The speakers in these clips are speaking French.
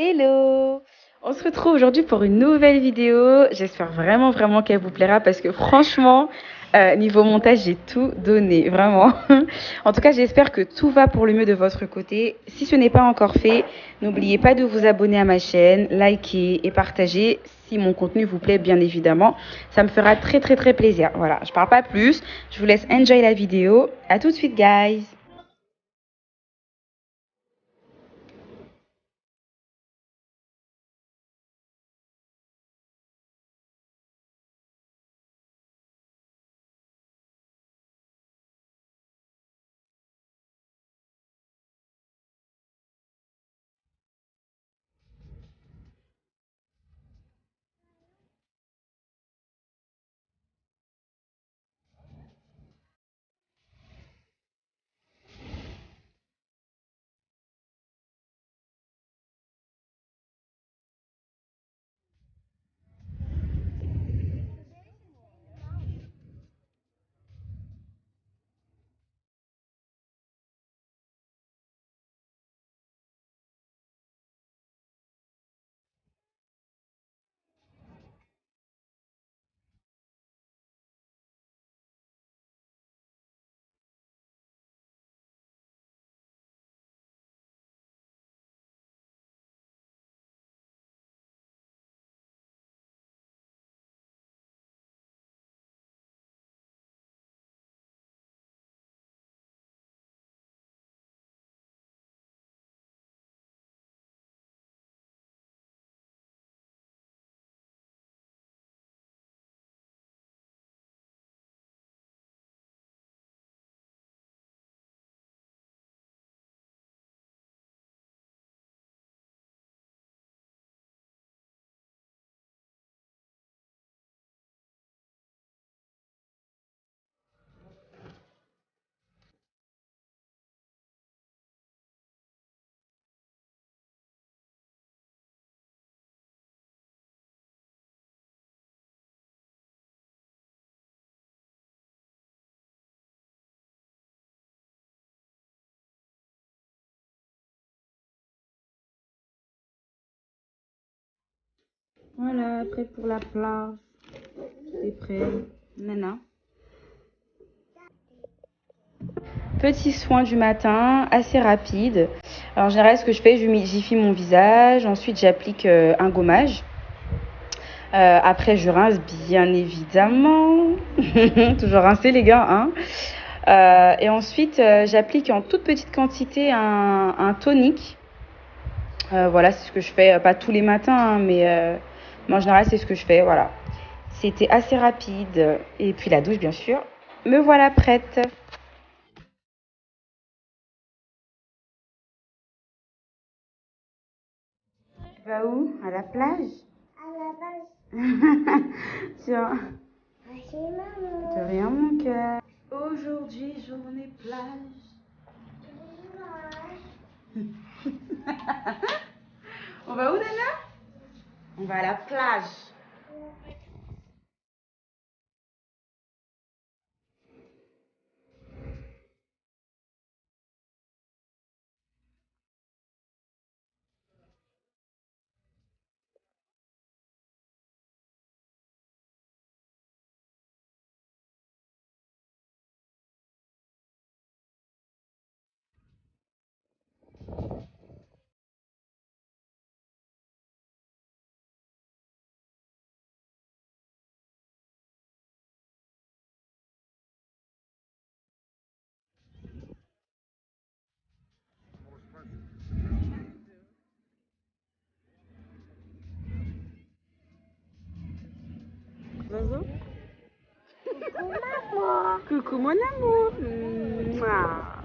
Hello! On se retrouve aujourd'hui pour une nouvelle vidéo. J'espère vraiment qu'elle vous plaira parce que franchement, niveau montage, j'ai tout donné, vraiment. En tout cas, j'espère que tout va pour le mieux de votre côté. Si ce n'est pas encore fait, n'oubliez pas de vous abonner à ma chaîne, liker et partager si mon contenu vous plaît, bien évidemment. Ça me fera très plaisir. Voilà, je parle pas plus. Je vous laisse enjoy la vidéo. À tout de suite, guys! Voilà, prêt pour la plage. C'est prêt. Nana. Petit soin du matin, assez rapide. Alors, en général, ce que je fais, je humidifie mon visage. Ensuite, j'applique un gommage. Après, je rince, bien évidemment. Toujours rincer, les gars, hein. Et ensuite, j'applique en toute petite quantité un tonique. Voilà, c'est ce que je fais. Pas tous les matins, hein, mais en général, c'est ce que je fais. Voilà. C'était assez rapide. Et puis la douche, bien sûr. Me voilà prête. Tu vas où? À la plage? Tiens, de rien, mon cœur. Aujourd'hui, journée plage. On va où, Nana? On va à la plage. Zozo? Coucou, mon amour. Mouah.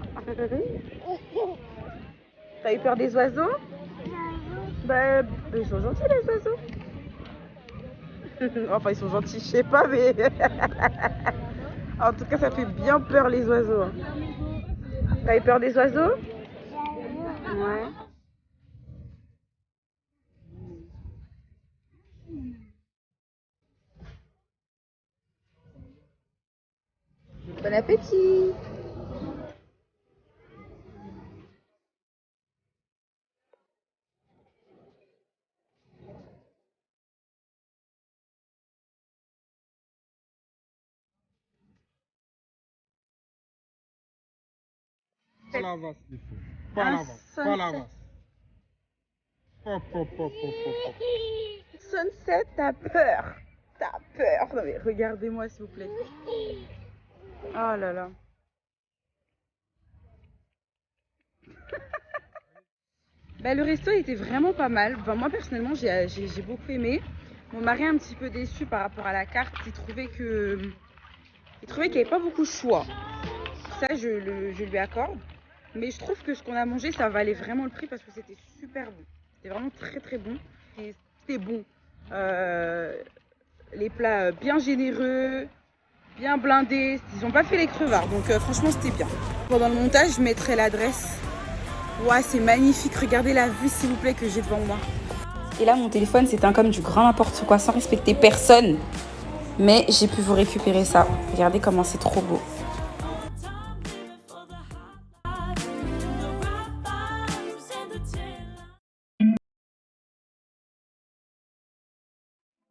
T'as eu peur des oiseaux? Bah, ils sont gentils, les oiseaux. Enfin, ils sont gentils, je sais pas, mais en tout cas, ça fait bien peur, les oiseaux, hein. T'as eu peur des oiseaux? Ouais. Bon appétit! Pas la vasse, il faut. Pas Un la vasse, pas la sunset. vasse. Hop, hop, hop, hop, hop, hop. Sunset, t'as peur. T'as peur. Non mais regardez-moi s'il vous plaît. Oh là là. Bah, le resto était vraiment pas mal. Enfin, moi personnellement j'ai beaucoup aimé. Mon mari est un petit peu déçu par rapport à la carte. Il trouvait qu'il n'y avait pas beaucoup de choix. Ça je lui accorde. Mais je trouve que ce qu'on a mangé ça valait vraiment le prix parce que c'était super bon. C'était vraiment très très bon. Et c'était bon. Euh, les plats bien généreux, bien blindés. Ils n'ont pas fait les crevards. Donc franchement c'était bien. Pendant le montage je mettrai l'adresse. Ouais, c'est magnifique. Regardez la vue, s'il vous plaît, que j'ai devant moi. Et là, mon téléphone s'éteint comme du grand n'importe quoi, sans respecter personne. Mais j'ai pu vous récupérer ça. Regardez comment c'est trop beau.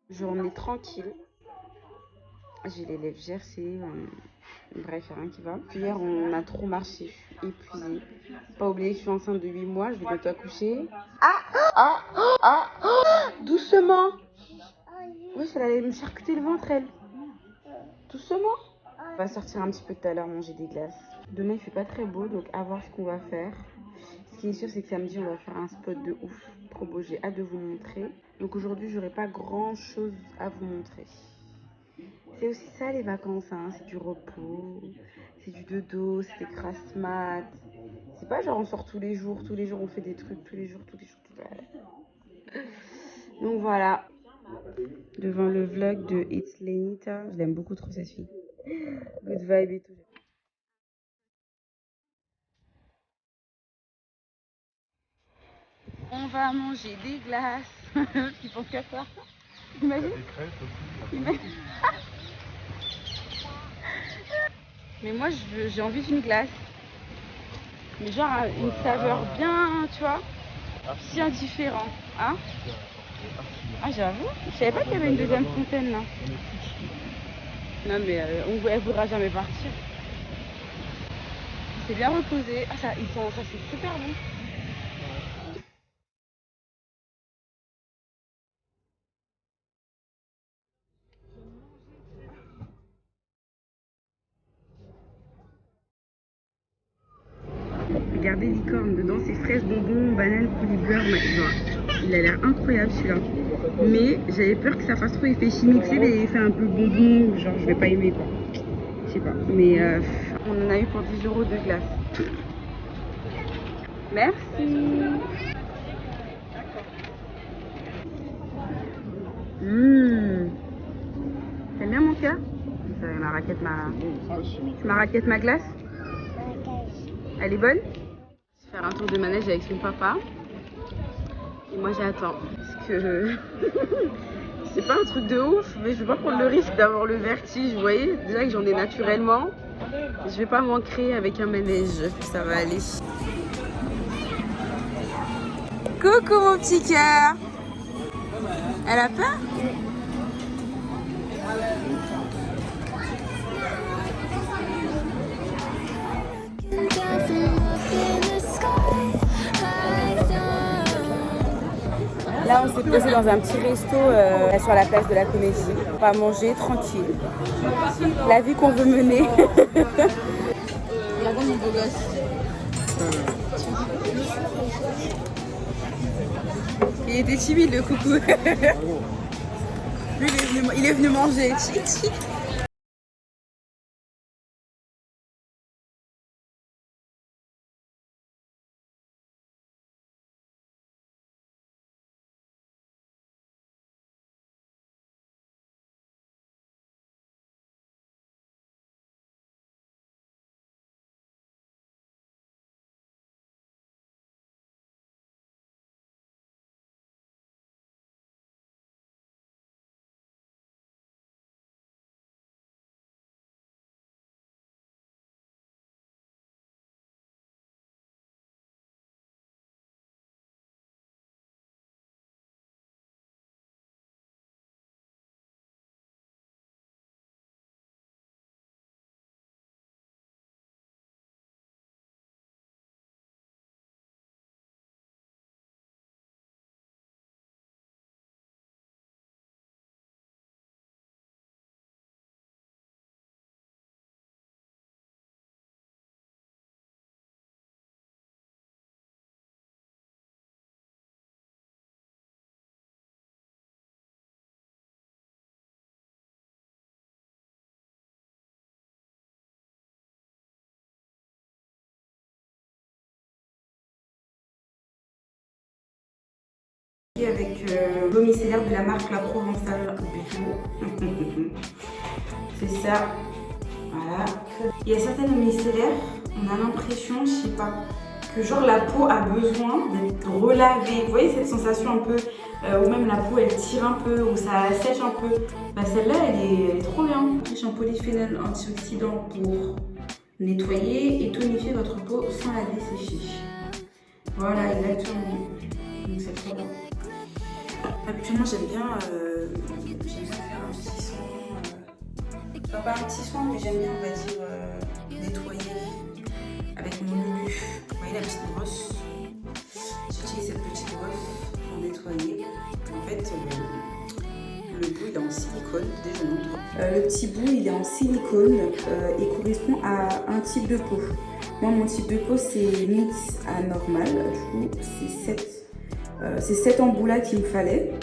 Journée tranquille. J'ai les lèvres gercées. Bref, il n'y a rien qui va. Puis hier, on a trop marché. Je suis épuisée. Pas oublier que je suis enceinte de 8 mois. Je vais bientôt accoucher. Doucement. Oui, elle allait me charcuter le ventre, elle. Doucement. On va sortir un petit peu tout à l'heure manger des glaces. Demain il fait pas très beau donc à voir ce qu'on va faire. Ce qui est sûr c'est que samedi on va faire un spot de ouf. Trop beau, j'ai hâte de vous montrer. Donc aujourd'hui j'aurai pas grand chose à vous montrer. C'est aussi ça les vacances, hein. C'est du repos, c'est du dodo, c'est des crasses mat. C'est pas genre on sort tous les jours on fait des trucs, tous les jours. Donc voilà. Devant le vlog de It's Lenita, je l'aime beaucoup trop cette fille. Good vibe et tout. On va manger des glaces. Ils pensent qu'à ça. Imagine. Mais moi, j'ai envie d'une glace. Mais genre une saveur bien, tu vois, bien différente. Hein? Ah, j'avoue. Je savais pas qu'il y avait une deuxième fontaine là. Non, mais elle voudra jamais partir. C'est bien reposé. Ah, ça c'est super bon. Regardez licorne, dedans c'est fraises, bonbons, bananes, coulis, beurre, il a l'air incroyable celui-là. Mais j'avais peur que ça fasse trop effet chimique, tu sais, les effets un peu bonbons, genre je vais pas aimer quoi. Je sais pas, mais on en a eu pour 10 € de glace. Merci. T'aimes bien mon cœur? C'est ma raquette, ma glace. Elle est bonne? Faire un tour de manège avec son papa. Et moi j'attends. Parce que c'est pas un truc de ouf, mais je veux pas prendre le risque d'avoir le vertige, vous voyez. Déjà que j'en ai naturellement. Je vais pas m'en créer avec un manège. Ça va aller. Coucou mon petit cœur. Elle a peur? Là, on s'est posé dans un petit resto sur la place de la Comédie. On va manger tranquille. La vie qu'on veut mener. Regardez mon beau gosse. Il était timide le coucou. Lui, il est venu manger. Tchic, tchic. Avec l'eau micellaire de la marque La Provençale Bio. C'est ça. Voilà. Il y a certaines eaux micellaires, on a l'impression, je sais pas, que genre la peau a besoin d'être relavée. Vous voyez cette sensation un peu, ou même la peau elle tire un peu, ou ça sèche un peu. Bah celle-là elle est trop bien. Riche en polyphénol antioxydant pour nettoyer et tonifier votre peau sans la dessécher. Voilà, exactement. Donc c'est trop bien. Habituellement j'aime bien faire un petit soin, pas un petit soin, mais j'aime bien on va dire nettoyer avec mon Lulu. Vous voyez la petite brosse, j'utilise cette petite brosse pour nettoyer. En fait le bout il est en silicone, déjà je montre. Le petit bout il est en silicone et correspond à un type de peau. Moi mon type de peau c'est mix à normal, du coup c'est cet embout là qu'il me fallait.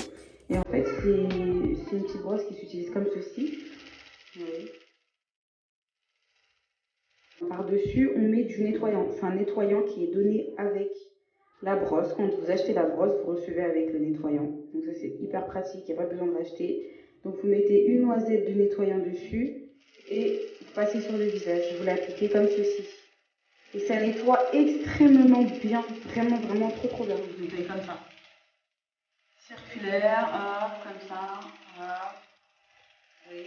Et en fait c'est une petite brosse qui s'utilise comme ceci. Oui. Par-dessus on met du nettoyant. C'est un nettoyant qui est donné avec la brosse. Quand vous achetez la brosse, vous recevez avec le nettoyant. Donc ça c'est hyper pratique, il n'y a pas besoin de racheter. Donc vous mettez une noisette de nettoyant dessus et vous passez sur le visage. Vous l'appliquez comme ceci. Et ça nettoie extrêmement bien. Vraiment, vraiment trop bien. Vous nettoyez comme ça. Circulaire, hop, comme ça. Voilà. Oui.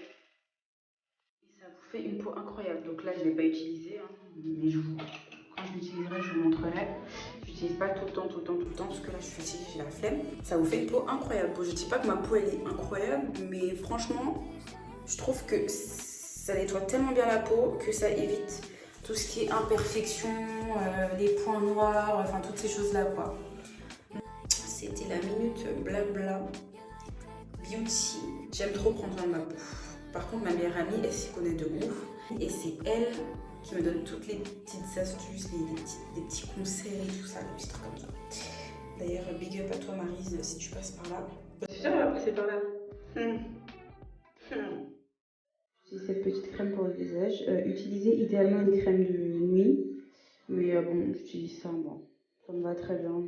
Et ça vous fait une peau incroyable. Donc là je ne l'ai pas utilisé, hein, mais quand je l'utiliserai, je vous montrerai. Je n'utilise pas tout le temps, parce que là je suis j'ai la flemme. Ça vous fait une peau incroyable. Bon, je ne dis pas que ma peau elle est incroyable, mais franchement, je trouve que ça nettoie tellement bien la peau que ça évite tout ce qui est imperfection, les points noirs, enfin toutes ces choses là quoi. C'était la minute blabla beauty. J'aime trop prendre soin de ma peau. Par contre ma meilleure amie elle s'y connaît de ouf et c'est elle qui me donne toutes les petites astuces, les petits conseils et tout ça, les petits trucs comme ça. D'ailleurs big up à toi Maryse si tu passes par là. C'est sûr elle va passer par là. J'ai cette petite crème pour le visage. Utilisez idéalement une crème de nuit. Mais bon, j'utilise ça, bon. Ça me va très bien.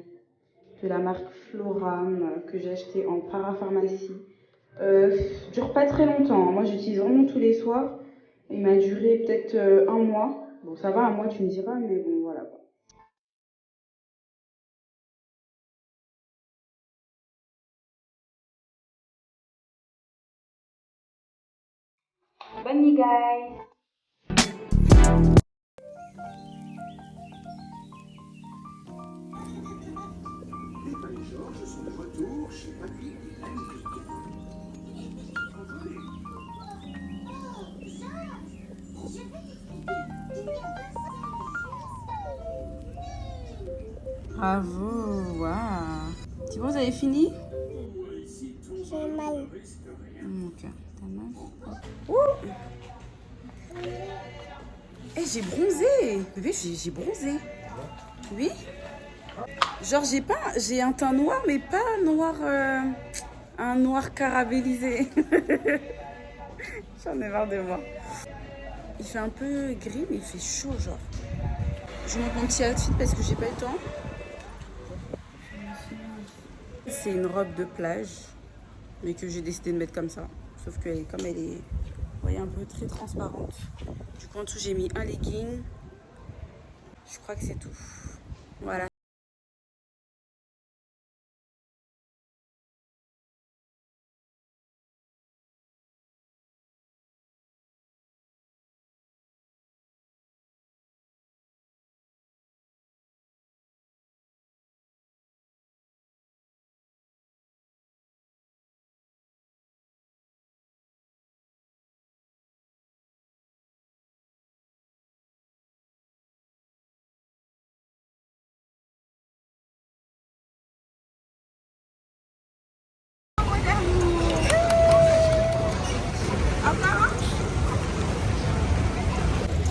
De la marque Floram que j'ai acheté en parapharmacie. Dure pas très longtemps. Moi, j'utilise vraiment tous les soirs. Il m'a duré peut-être un mois. Bon, ça va, un mois, tu me diras, mais bon, voilà quoi. Bonne nuit, guys! Bravo, waouh. C'est bon, vous avez fini? J'ai mal. Ok, t'as mal. Ouh. Eh, j'ai bronzé. Bébé, j'ai bronzé. Oui. Genre, j'ai un teint noir, mais pas noir, un noir caramélisé. J'en ai marre de moi. Il fait un peu gris, mais il fait chaud, genre. Je monte mon petit outfit parce que j'ai pas le temps. C'est une robe de plage, mais que j'ai décidé de mettre comme ça. Sauf que comme elle est, vous voyez, un peu très transparente. Du coup, en dessous, j'ai mis un legging. Je crois que c'est tout. Voilà.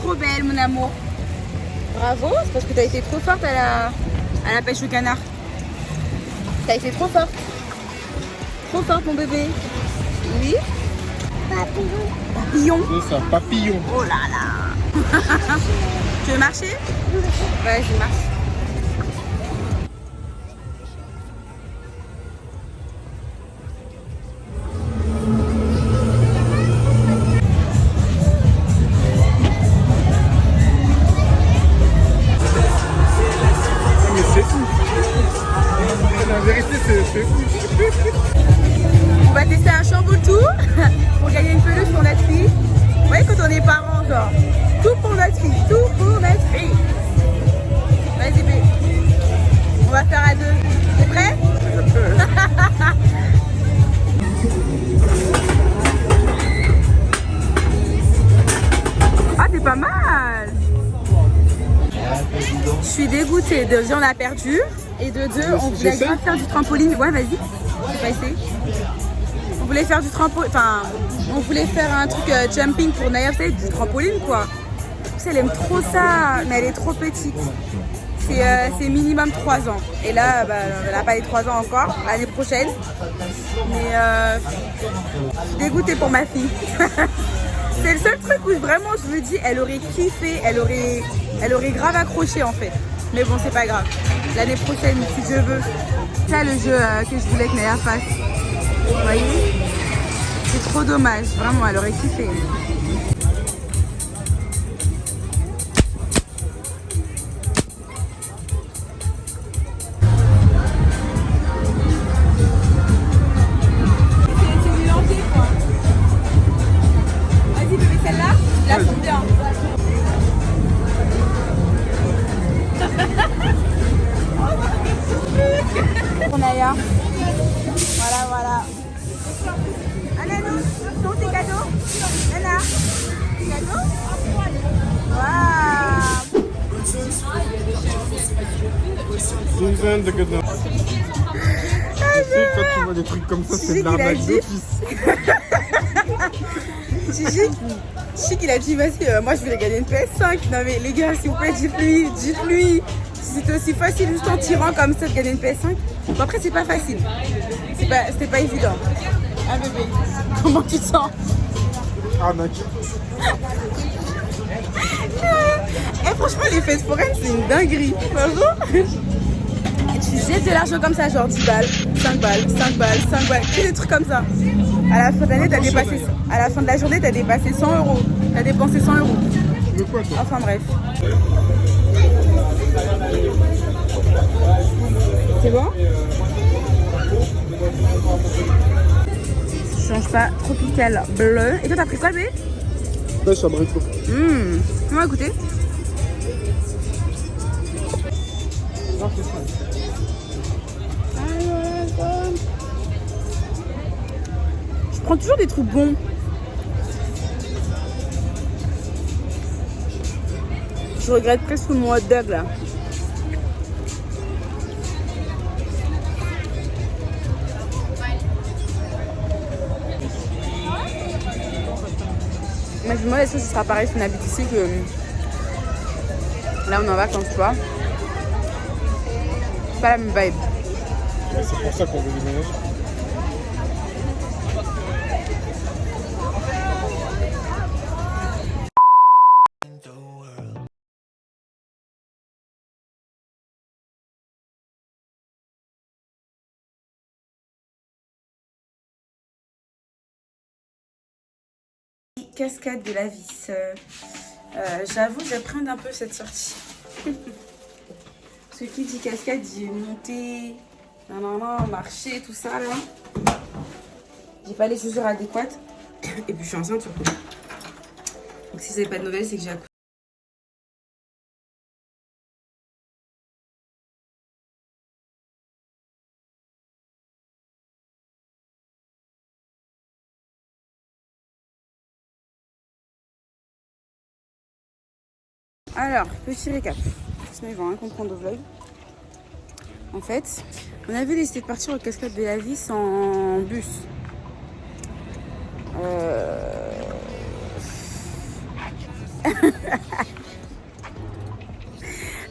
Trop belle, mon amour. Bravo, c'est parce que t'as été trop forte à la pêche au canard. T'as été trop forte. Trop forte, mon bébé. Oui. Papillon. Papillon. C'est ça, papillon. Oh là là. Tu veux marcher? Vas-y, marche. On va tester un chamboule-tout pour gagner une peluche pour notre fille. Vous voyez quand on est parents, genre, tout pour notre fille, tout pour notre fille. Vas-y, B. On va faire à deux. T'es prêt? Ah, c'est pas mal. Je suis dégoûtée. De on a perdu. Et de deux, on voulait grave faire du trampoline. Ouais, vas-y. Je vais essayer. On voulait faire du trampoline. Enfin, on voulait faire un truc jumping pour Naya, vous savez, du trampoline quoi. Tu sais, elle aime trop ça, mais elle est trop petite. C'est minimum 3 ans. Et là, bah, elle n'a pas les 3 ans encore, l'année prochaine. Mais je suis dégoûtée pour ma fille. C'est le seul truc où vraiment je me dis, elle aurait kiffé, elle aurait grave accroché en fait. Mais bon, c'est pas grave. L'année prochaine, si je veux. C'est ça le jeu que je voulais que Naya fasse. Vous voyez? C'est trop dommage. Vraiment, elle aurait kiffé. C'est mélangé quoi. Vas-y bébé, celle-là, la fous bien. Pour Naya. Voilà, voilà. Ananou, sont tes cadeaux? Nana, cadeaux? Waouh! Une de cadeaux. Tu sais, quand tu vois des trucs comme ça, c'est de l'arnaque d'office. Chic, il a dit, vas-y, moi je voulais gagner une PS5. Non mais les gars, s'il vous plaît, dites-lui. C'était aussi facile juste en tirant comme ça de gagner une PS5. Bon, après, c'est pas facile. C'était pas évident. Ah bébé, comment tu te sens? Arnaque. Eh, franchement, les fêtes foraines, c'est une dinguerie. Et tu jettes de l'argent comme ça, genre 10 balles, 5 balles, 5 balles, 5 balles, que des trucs comme ça. À la fin de l'année, à la fin de la journée, t'as dépassé 100 euros. T'as dépensé 100 euros. De quoi toi? Enfin bref. C'est bon? Je change pas, tropical bleu. Et toi, t'as pris quoi, bébé? Pêche abricot. On va goûter. Je prends toujours des trucs bons. Je regrette presque mon hot dog là. Mais je me demande est-ce que ce sera pareil si on habite ici que là on est en vacances, tu vois. C'est pas la même vibe. C'est pour ça qu'on veut déménager. Cascade de la Vis. J'avoue, j'appréhende un peu cette sortie. Parce que qui dit cascade dit monter, marcher, tout ça là. J'ai pas les chaussures adéquates. Et puis je suis enceinte surtout. Donc si vous n'avez pas de nouvelles, c'est que j'ai accouché. Alors, petit récap. Sinon, ils vont rien comprendre au vlog. En fait, on avait décidé de partir au Cascade de la Vis en bus.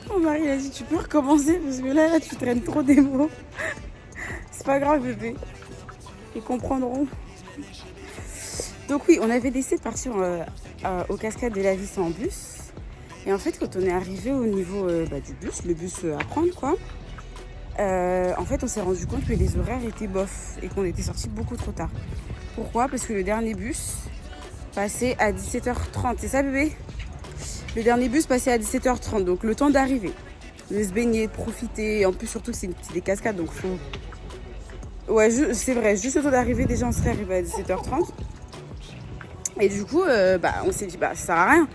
Mon mari a dit tu peux recommencer parce que là tu traînes trop des mots. C'est pas grave bébé. Ils comprendront. Donc oui, on avait décidé de partir au Cascade de la Vis en bus. Et en fait, quand on est arrivé au niveau du bus, le bus à prendre quoi, en fait, on s'est rendu compte que les horaires étaient bof et qu'on était sortis beaucoup trop tard. Pourquoi? Parce que le dernier bus passait à 17h30. C'est ça, bébé? Le dernier bus passait à 17h30, donc le temps d'arriver. De se baigner, de profiter. En plus, surtout, c'est des cascades, donc Ouais, c'est vrai, juste le temps d'arriver, déjà on serait arrivé à 17h30. Et du coup, on s'est dit, ça sert à rien.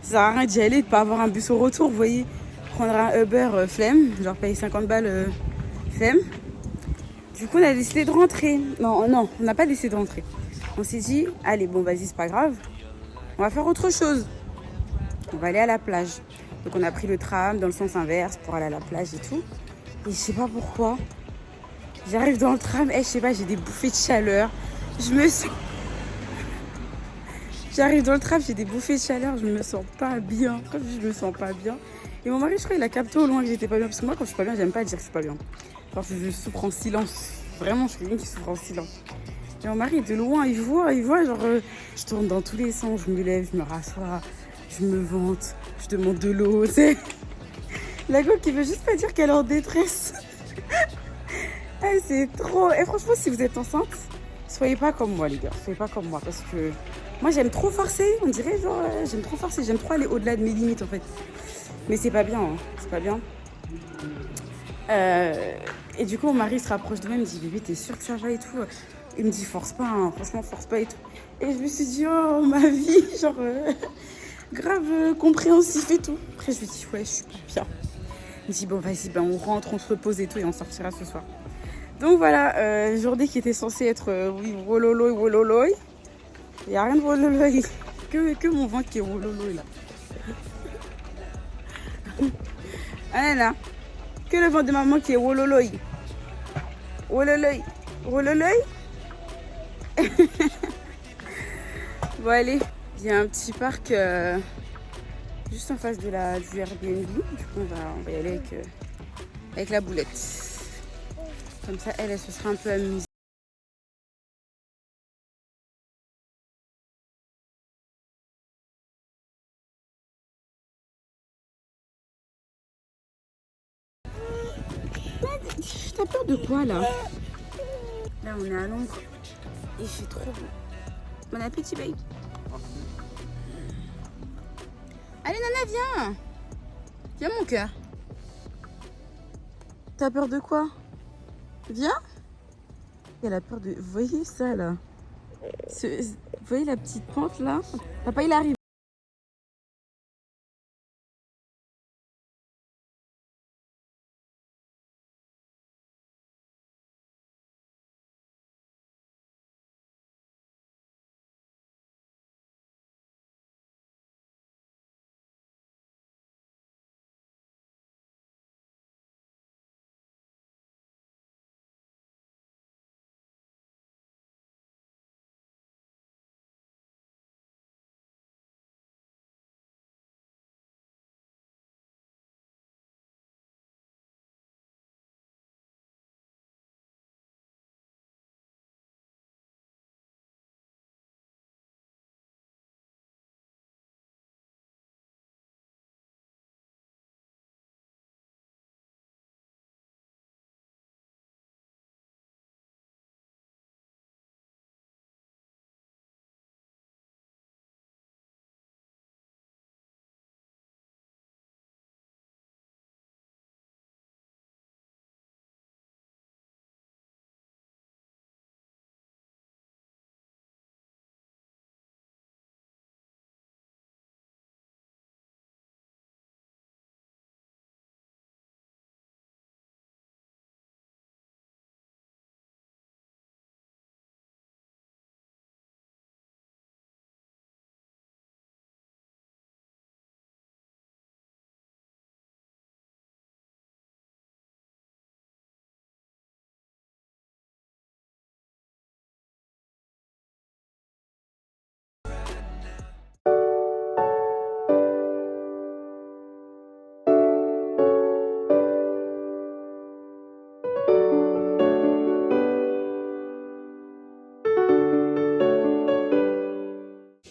Ça sert à rien d'y aller, de pas avoir un bus au retour, vous voyez. Prendre un Uber flemme, genre payer 50 balles flemme. Du coup, on a décidé de rentrer. Non, on n'a pas décidé de rentrer. On s'est dit, allez, bon, vas-y, c'est pas grave. On va faire autre chose. On va aller à la plage. Donc, on a pris le tram dans le sens inverse pour aller à la plage et tout. Et je sais pas pourquoi. J'arrive dans le tram, je sais pas, j'ai des bouffées de chaleur. J'arrive dans le tram, j'ai des bouffées de chaleur, je me sens pas bien. Comme je me sens pas bien. Et mon mari, je crois, il a capté au loin que j'étais pas bien. Parce que moi, quand je suis pas bien, j'aime pas dire que je suis pas bien. Parce que je souffre en silence. Vraiment, je suis quelqu'un qui souffre en silence. Et mon mari, de loin, il voit, genre, je tourne dans tous les sens, je me lève, je me rassois, je me vante, je demande de l'eau, tu sais. La go qui veut juste pas dire qu'elle est en détresse. C'est trop. Et franchement, si vous êtes enceinte, soyez pas comme moi, les gars. Soyez pas comme moi. Parce que moi, j'aime trop forcer. On dirait, genre, j'aime trop forcer. J'aime trop aller au-delà de mes limites, en fait. Mais c'est pas bien, hein. C'est pas bien. Et du coup, mon mari se rapproche de moi, il me dit, bébé, t'es sûre que ça va et tout? Il me dit, force pas, hein. Franchement, force pas et tout. Et je me suis dit, oh, ma vie, genre, grave compréhensif et tout. Après, je lui dis, ouais, je suis pas bien. Il me dit, bon, vas-y, on rentre, on se repose et tout, et on sortira ce soir. Donc voilà, journée qui était censée être, oui, wololoy. Il n'y a rien de wololoy. Que mon ventre qui est wololoy, là. Ah là, que le ventre de maman qui est wololoy. Wololoy. Bon, allez, il y a un petit parc juste en face du Airbnb. Du coup, on va y aller avec la boulette. Comme ça, elle se sera un peu amusée. T'as peur de quoi, là? Là, on est à Londres. Et il fait trop beau. Bon appétit, babe. Allez, Nana, viens. Viens, mon cœur. T'as peur de quoi? Viens. Elle a peur de... Vous voyez ça, là? Vous voyez la petite pente, là? Papa, il arrive.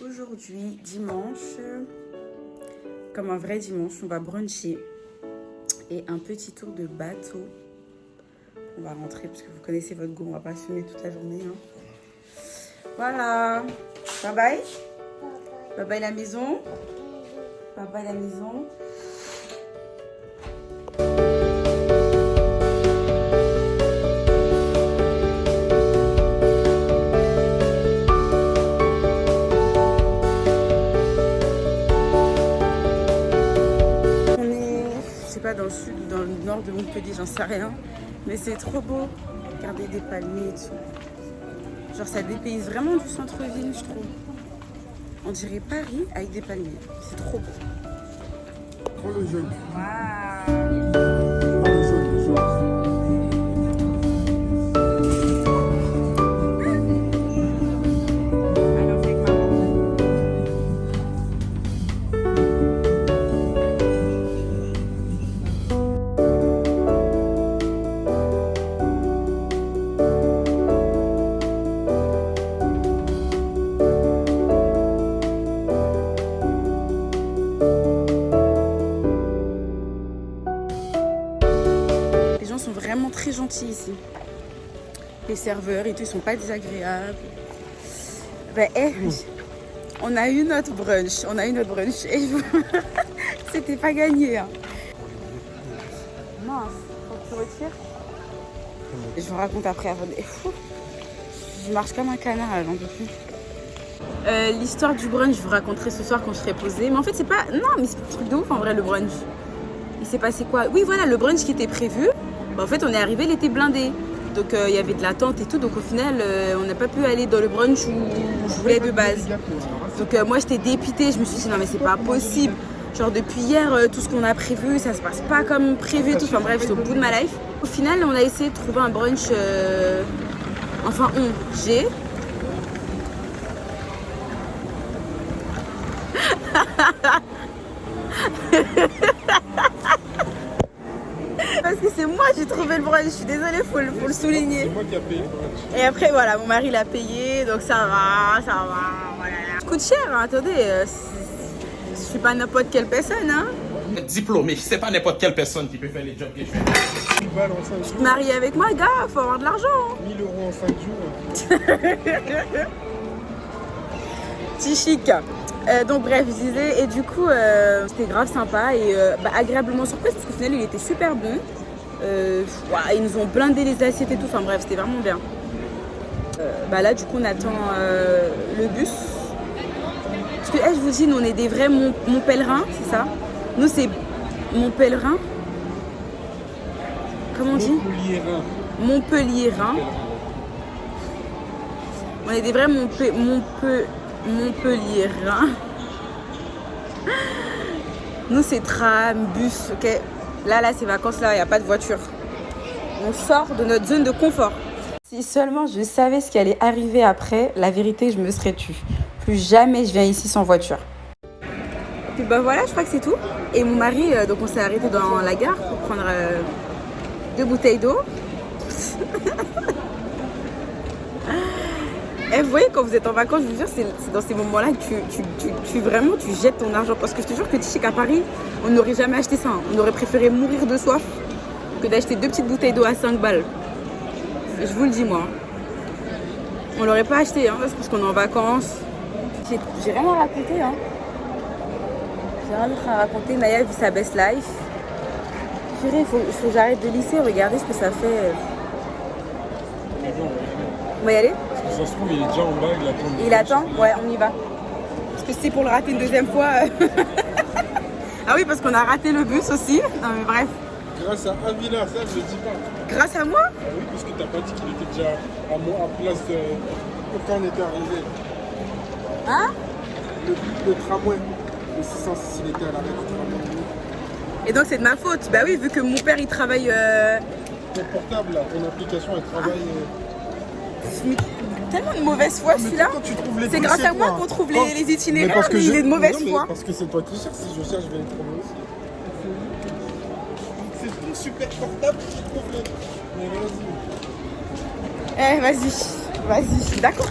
Aujourd'hui, dimanche, comme un vrai dimanche, on va bruncher et un petit tour de bateau. On va rentrer parce que vous connaissez votre goût, on va pas fumer toute la journée. Hein. Voilà, bye bye. Bye bye la maison. Bye bye la maison. le nord de Montpellier, j'en sais rien. Mais c'est trop beau. Regardez des palmiers et tout. Genre ça dépayse vraiment du centre-ville, je trouve. On dirait Paris avec des palmiers. C'est trop beau. Prends le jaune. Waouh. Prends le jaune, le jaune. Alors c'est avec maman. Les gens sont vraiment très gentils ici. Les serveurs et tout, ils sont pas désagréables. Ben, on a eu notre brunch. Et c'était pas gagné. Hein. Mince, faut que tu retires. Je vous raconte après. Je marche comme un canard, là, j'en peux plus. L'histoire du brunch, je vous raconterai ce soir quand je serai posée. Mais en fait, c'est pas. Non, mais c'est pas un truc de ouf en vrai, le brunch. Il s'est passé quoi? Oui, voilà, le brunch qui était prévu. Bah, en fait, on est arrivé, il était blindé. Donc, il y avait de l'attente et tout. Donc, au final, on n'a pas pu aller dans le brunch où je voulais de base. Donc, moi, j'étais dépitée. Je me suis dit, non, mais c'est pas possible. Genre, depuis hier, tout ce qu'on a prévu, ça se passe pas comme prévu et tout. Enfin, bref, j'étais au bout de ma life. Au final, on a essayé de trouver un brunch. J'ai. Parce que c'est moi j'ai trouvé le brunch, je suis désolée, faut le souligner. C'est moi qui a payé le brunch. Et après voilà, mon mari l'a payé, donc ça va, voilà. Ça coûte cher, hein, attendez, je suis pas n'importe quelle personne, hein. Diplômé, c'est pas n'importe quelle personne qui peut faire les jobs que je fais. 1000 balles en 5 Tu te jours. maries avec moi, gars, faut avoir de l'argent. 1000 euros en 5 jours. Petit chic. Donc bref, je disais, et du coup, c'était grave sympa et agréablement surprise parce qu'au final, il était super bon. Ils nous ont blindé les assiettes et tout, enfin bref, c'était vraiment bien. Là, du coup, on attend le bus. Parce que, je vous dis, nous, on est des vrais mon pèlerin, c'est ça? Nous, c'est mon pèlerin. Comment on dit? Montpelliérain. On est des vrais Montpelliérain. Nous c'est tram, bus, ok. Là ces vacances là, il n'y a pas de voiture. On sort de notre zone de confort. Si seulement je savais ce qui allait arriver après, la vérité je me serais tue. Plus jamais je viens ici sans voiture. Puis voilà, je crois que c'est tout. Et mon mari, donc on s'est arrêté dans la gare pour prendre 2 bouteilles d'eau. Et vous voyez, quand vous êtes en vacances, je vous jure, c'est dans ces moments-là que tu jettes ton argent. Parce que je te jure que tu sais qu'à Paris, on n'aurait jamais acheté ça. Hein. On aurait préféré mourir de soif que d'acheter 2 petites bouteilles d'eau à 5 balles. Et je vous le dis, moi. On l'aurait pas acheté, hein, parce qu'on est en vacances. J'ai rien à raconter. Hein. J'ai rien d'autre à raconter. Naya vit sa best life. Purée, il faut que j'arrête de lisser. Regardez ce que ça fait. On va y aller? Ça se trouve, il est déjà en bas, il attend. Il attend? Ouais, on y va. Parce que c'est pour le rater une deuxième fois. Ah oui, parce qu'on a raté le bus aussi. Non mais bref. Grâce à Avila, ça je le dis pas. Grâce à moi? Ah oui, parce que t'as pas dit qu'il était déjà à place quand on était arrivé. Hein? Le tramway, le 606, il était à l'arrêt du tramway. Et donc c'est de ma faute. Bah oui, vu que mon père il travaille. Ton portable, là, ton application, elle travaille. Tellement de mauvaise foi celui-là. C'est grâce à moi qu'on trouve les itinéraires, mais il est de mauvaise foi. Parce que c'est toi qui cherches, si je cherche, je vais les trouver aussi. C'est ton super portable qui trouve les. Mais vas-y. Vas-y, d'accord.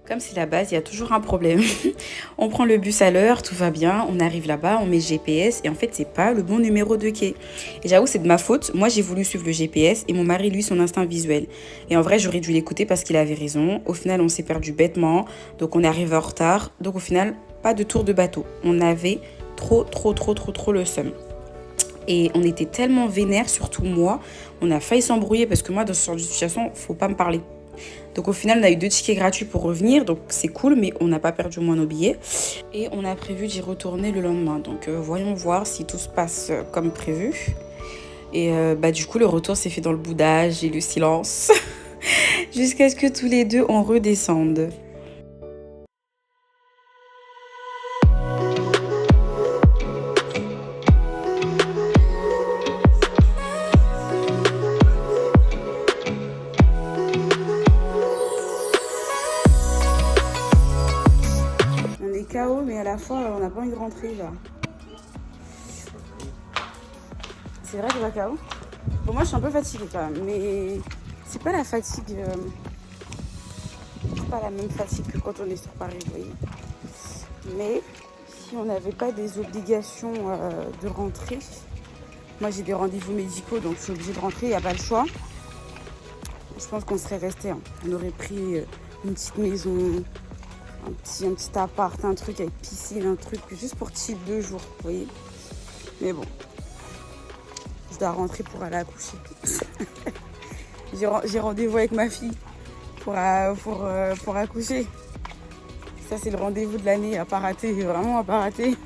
Comme c'est la base, il y a toujours un problème. On prend le bus à l'heure, tout va bien, on arrive là-bas, on met GPS et en fait, c'est pas le bon numéro de quai. Et j'avoue, c'est de ma faute. Moi, j'ai voulu suivre le GPS et mon mari, lui, son instinct visuel. Et en vrai, j'aurais dû l'écouter parce qu'il avait raison. Au final, on s'est perdu bêtement, donc on est arrivé en retard. Donc au final, pas de tour de bateau. On avait trop le seum. Et on était tellement vénères, surtout moi, on a failli s'embrouiller parce que moi, dans ce genre de situation, faut pas me parler. Donc au final, on a eu 2 tickets gratuits pour revenir, donc c'est cool, mais on n'a pas perdu au moins nos billets. Et on a prévu d'y retourner le lendemain. Donc voyons voir si tout se passe comme prévu. Et du coup, le retour s'est fait dans le boudage et le silence. Jusqu'à ce que tous les deux, on redescende. KO, mais à la fois on n'a pas envie de rentrer là. C'est vrai que va KO. Bon, moi je suis un peu fatiguée quand même, mais c'est pas la fatigue, c'est pas la même fatigue que quand on est sur Paris, vous voyez. Mais si on n'avait pas des obligations de rentrer, moi j'ai des rendez-vous médicaux donc je suis obligée de rentrer, il n'y a pas le choix. Je pense qu'on serait resté, hein. On aurait pris une petite maison. Un petit appart, un truc avec piscine, un truc juste pour chill 2 jours, vous voyez. Mais bon, je dois rentrer pour aller accoucher. J'ai rendez-vous avec ma fille pour accoucher. Ça, c'est le rendez-vous de l'année à pas rater, vraiment à pas rater.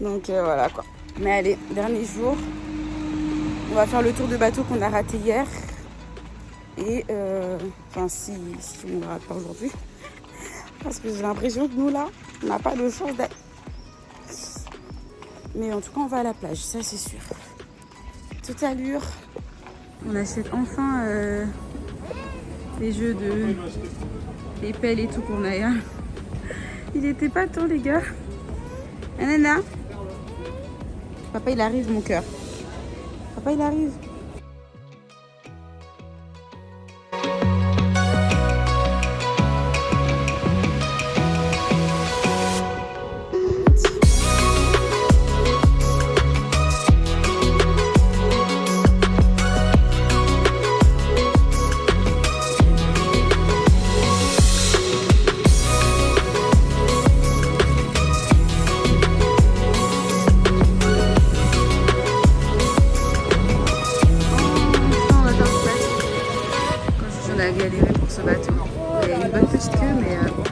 Donc voilà quoi. Mais allez, dernier jour, on va faire le tour de bateau qu'on a raté hier. Et si on ne rate pas aujourd'hui. Parce que j'ai l'impression que nous, là, on n'a pas de chance d'être. Mais en tout cas, on va à la plage, ça c'est sûr. Toute allure. On achète enfin les jeux de... les pelles et tout qu'on a. Hein. Il était pas temps, les gars. Nana. Papa, il arrive, mon cœur. Papa, il arrive. Galéré pour ce bateau. Il y a une bonne petite queue, mais bon.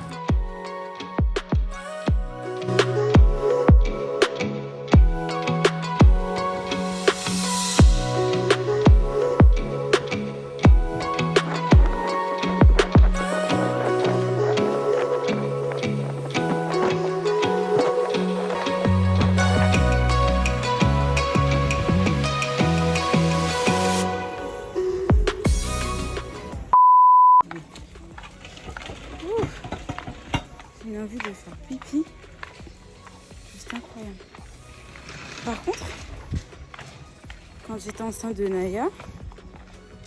J'ai envie de faire pipi. C'est incroyable. Par contre, quand j'étais enceinte de Naya,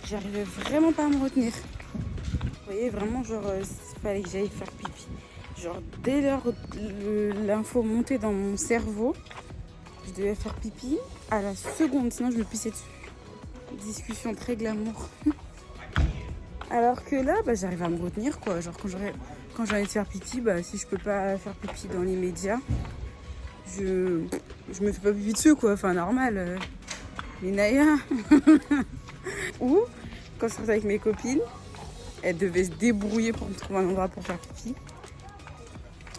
j'arrivais vraiment pas à me retenir. Vous voyez, vraiment, genre, il fallait que j'aille faire pipi. Genre, dès l'heure l'info montait dans mon cerveau, je devais faire pipi à la seconde, sinon je me pissais dessus. Discussion très glamour. Alors que là, j'arrive à me retenir, quoi. Genre, quand j'ai envie de faire pipi, si je peux pas faire pipi dans les médias, je me fais pas pipi dessus, quoi. Enfin, normal. Mais Naya. Ou, quand je sortais avec mes copines, elles devaient se débrouiller pour me trouver un endroit pour faire pipi.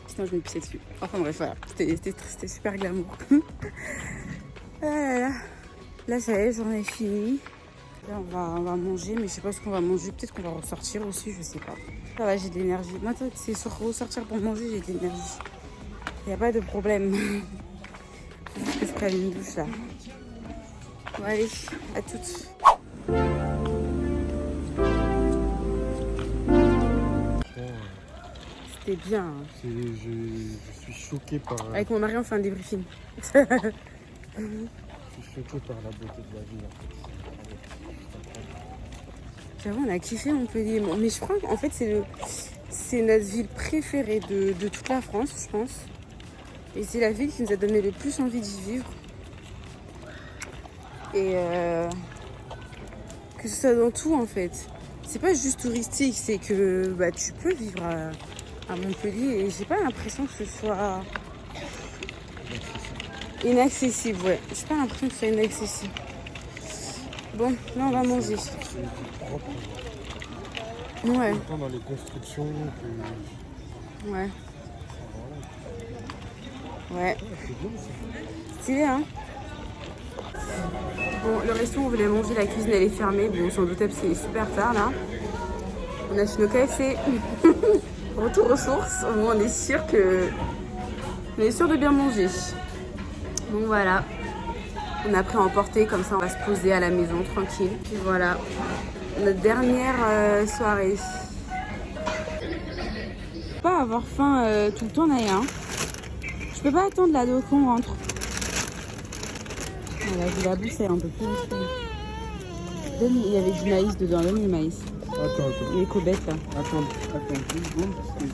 Sinon, je me pissais dessus. Enfin, bref, voilà. C'était super glamour. Ah là là. Là, ça y est, j'en ai fini. Là, on va manger, mais je sais pas ce qu'on va manger. Peut-être qu'on va ressortir aussi, je sais pas. Ça va, j'ai de l'énergie. Moi, c'est ressortir pour manger, j'ai de l'énergie. Il n'y a pas de problème. Faut juste que je prenne une douche là. Bon, allez, à toutes. C'était bien. Hein. Je suis choqué par... Avec mon mari, on fait un débriefing. Je suis choqué par la beauté de la ville en fait. J'avoue, on a kiffé Montpellier. Mais je crois qu'en fait, c'est notre ville préférée de toute la France, je pense. Et c'est la ville qui nous a donné le plus envie d'y vivre. Et que ce soit dans tout, en fait. C'est pas juste touristique, c'est que tu peux vivre à Montpellier. Et j'ai pas l'impression que ce soit... Inaccessible, ouais. J'ai pas l'impression que c'est inaccessible. Bon, là on va manger. Ouais. Autant dans les constructions que... Ouais. Ouais. Stylé, hein? Bon, le resto, on voulait manger, la cuisine elle est fermée. Bon, on s'en doutait parce qu'il est super tard là. On a fait nos KFC. Retour aux sources. Bon, on est sûr de bien manger. Donc voilà. On a pris à emporter, comme ça on va se poser à la maison tranquille. Puis voilà. Notre dernière soirée. Pas avoir faim tout le temps, Naya. Hein. Je peux pas attendre là qu'on rentre. Voilà, je la bouche, elle est un peu plus riche. Il y avait du maïs dedans, donne le maïs. Attends. Les cobettes là. Attends 2 secondes, parce que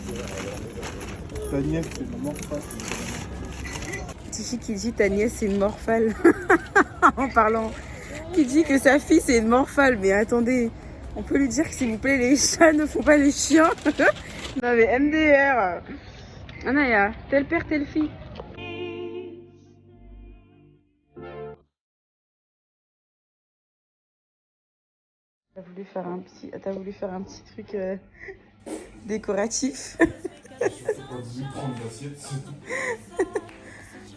ta nièce, c'est une morphale. Tichy qui dit ta nièce c'est une morphale. En parlant. Qui dit que sa fille c'est une morphale. Mais attendez, on peut lui dire que s'il vous plaît, les chats ne font pas les chiens. Non mais MDR. Anaya, tel père, telle fille. T'as voulu faire un petit truc décoratif.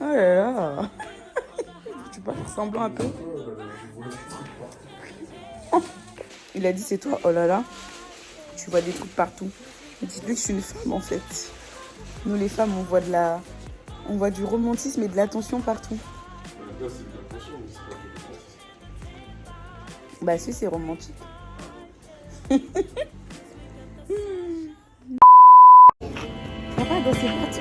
Oh là là. Tu peux faire semblant un peu. Il a dit c'est toi, oh là là. Tu vois des trucs partout. Dites-lui que je suis une femme en fait. Nous les femmes, on voit du romantisme et de l'attention partout. Bah si, c'est romantique. On va danser partout.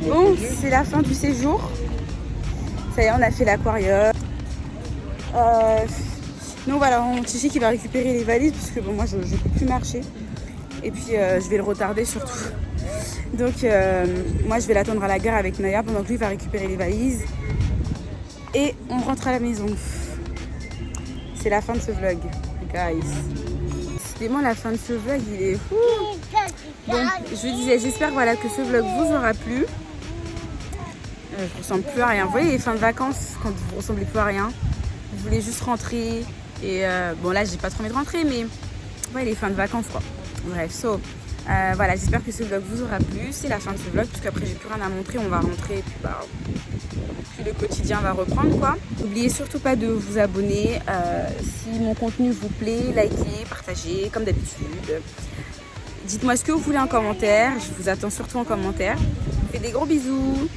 Bon, c'est la fin du séjour. Ça y est, on a fait l'aquarium. Donc voilà, Tichy qui va récupérer les valises parce que bon, moi je ne peux plus marcher. Et puis je vais le retarder surtout. Donc moi je vais l'attendre à la gare avec Naya pendant que lui va récupérer les valises. Et on rentre à la maison. C'est la fin de ce vlog, guys. Décidément, la fin de ce vlog, il est fou. Bon, je vous disais, j'espère voilà, que ce vlog vous aura plu. Je ressemble plus à rien. Vous voyez les fins de vacances, quand vous ressemblez plus à rien. Vous voulez juste rentrer. Et bon, là, j'ai pas trop envie de rentrer, mais ouais, les fins de vacances, quoi. Bref, voilà, j'espère que ce vlog vous aura plu. C'est la fin de ce vlog, parce qu'après, j'ai plus rien à montrer. On va rentrer, et puis bah, puis le quotidien va reprendre, quoi. N'oubliez surtout pas de vous abonner. Si mon contenu vous plaît, likez, partagez, comme d'habitude. Dites-moi ce que vous voulez en commentaire. Je vous attends surtout en commentaire. Je vous fais des gros bisous.